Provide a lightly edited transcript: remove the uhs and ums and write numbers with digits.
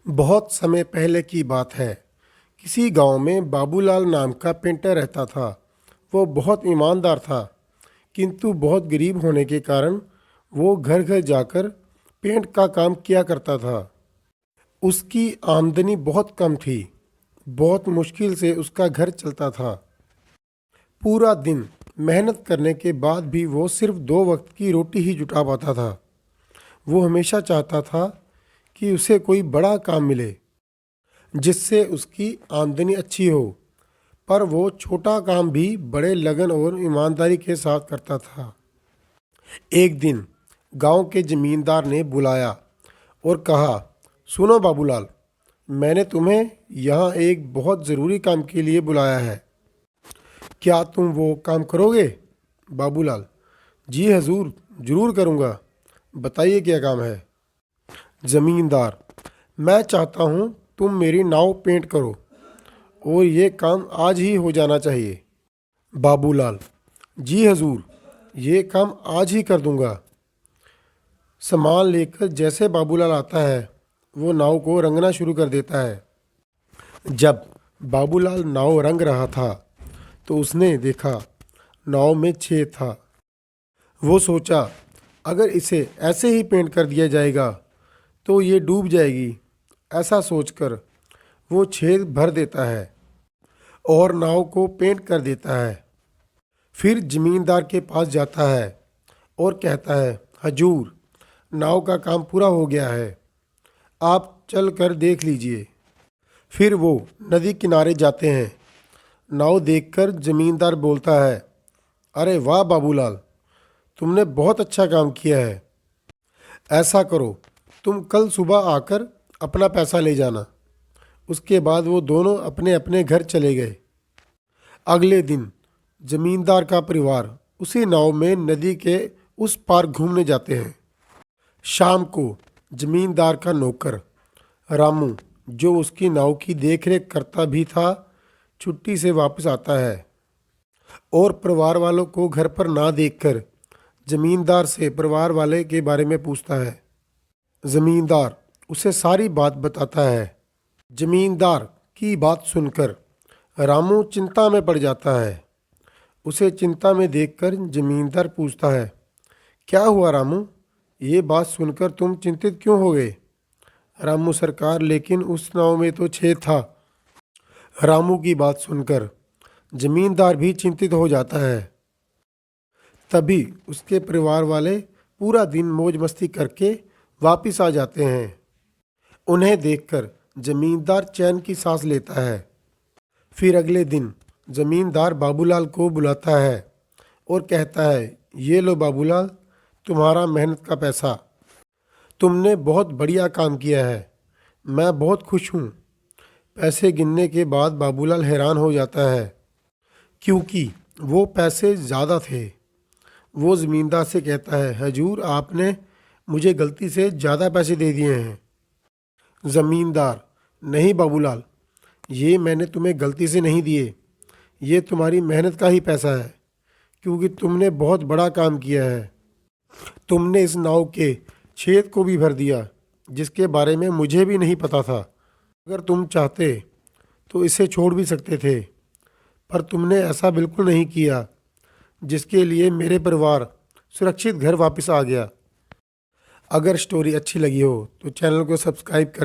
बहुत समय पहले की बात है। किसी गांव में बाबूलाल नाम का पेंटर रहता था। वो बहुत ईमानदार था, किंतु बहुत गरीब होने के कारण वो घर घर जाकर पेंट का काम किया करता था। उसकी आमदनी बहुत कम थी। बहुत मुश्किल से उसका घर चलता था। पूरा दिन मेहनत करने के बाद भी वो सिर्फ 2 वक्त की रोटी ही जुटा पाता था। वो हमेशा चाहता था कि उसे कोई बड़ा काम मिले जिससे उसकी आमदनी अच्छी हो, पर वो छोटा काम भी बड़े लगन और ईमानदारी के साथ करता था। एक दिन गांव के जमींदार ने बुलाया और कहा, सुनो बाबूलाल, मैंने तुम्हें यहाँ एक बहुत ज़रूरी काम के लिए बुलाया है। क्या तुम वो काम करोगे? बाबूलाल, जी हजूर, ज़रूर करूँगा। बताइए क्या काम है? जमींदार, मैं चाहता हूँ तुम मेरी नाव पेंट करो और ये काम आज ही हो जाना चाहिए। बाबूलाल, जी हजूर, ये काम आज ही कर दूंगा। सामान लेकर जैसे बाबूलाल आता है, वो नाव को रंगना शुरू कर देता है। जब बाबूलाल नाव रंग रहा था तो उसने देखा नाव में छेद था। वो सोचा, अगर इसे ऐसे ही पेंट कर दिया जाएगा तो ये डूब जाएगी। ऐसा सोचकर वो छेद भर देता है और नाव को पेंट कर देता है। फिर जमींदार के पास जाता है और कहता है, हजूर, नाव का काम पूरा हो गया है, आप चल कर देख लीजिए। फिर वो नदी किनारे जाते हैं। नाव देखकर जमींदार बोलता है, अरे वाह बाबूलाल, तुमने बहुत अच्छा काम किया है। ऐसा करो, तुम कल सुबह आकर अपना पैसा ले जाना। उसके बाद वो दोनों अपने अपने घर चले गए। अगले दिन जमींदार का परिवार उसी नाव में नदी के उस पार घूमने जाते हैं। शाम को जमींदार का नौकर रामू, जो उसकी नाव की देखरेख करता भी था, छुट्टी से वापस आता है और परिवार वालों को घर पर ना देखकर जमींदार से परिवार वाले के बारे में पूछता है। जमींदार उसे सारी बात बताता है। जमींदार की बात सुनकर रामू चिंता में पड़ जाता है। उसे चिंता में देखकर जमींदार पूछता है, क्या हुआ रामू? ये बात सुनकर तुम चिंतित क्यों हो गए? रामू, सरकार, लेकिन उस नाव में तो छेद था। रामू की बात सुनकर जमींदार भी चिंतित हो जाता है। तभी उसके परिवार वाले पूरा दिन मौज मस्ती करके वापिस आ जाते हैं। उन्हें देखकर जमींदार चैन की सांस लेता है। फिर अगले दिन जमींदार बाबूलाल को बुलाता है और कहता है, ये लो बाबूलाल, तुम्हारा मेहनत का पैसा। तुमने बहुत बढ़िया काम किया है, मैं बहुत खुश हूँ। पैसे गिनने के बाद बाबूलाल हैरान हो जाता है, क्योंकि वो पैसे ज़्यादा थे। वो ज़मींदार से कहता है, हजूर, आपने मुझे गलती से ज़्यादा पैसे दे दिए हैं। ज़मींदार, नहीं बाबूलाल, ये मैंने तुम्हें गलती से नहीं दिए, ये तुम्हारी मेहनत का ही पैसा है, क्योंकि तुमने बहुत बड़ा काम किया है। तुमने इस नाव के छेद को भी भर दिया, जिसके बारे में मुझे भी नहीं पता था। अगर तुम चाहते तो इसे छोड़ भी सकते थे, पर तुमने ऐसा बिल्कुल नहीं किया, जिसके लिए मेरे परिवार सुरक्षित घर वापस आ गया। अगर स्टोरी अच्छी लगी हो तो चैनल को सब्सक्राइब कर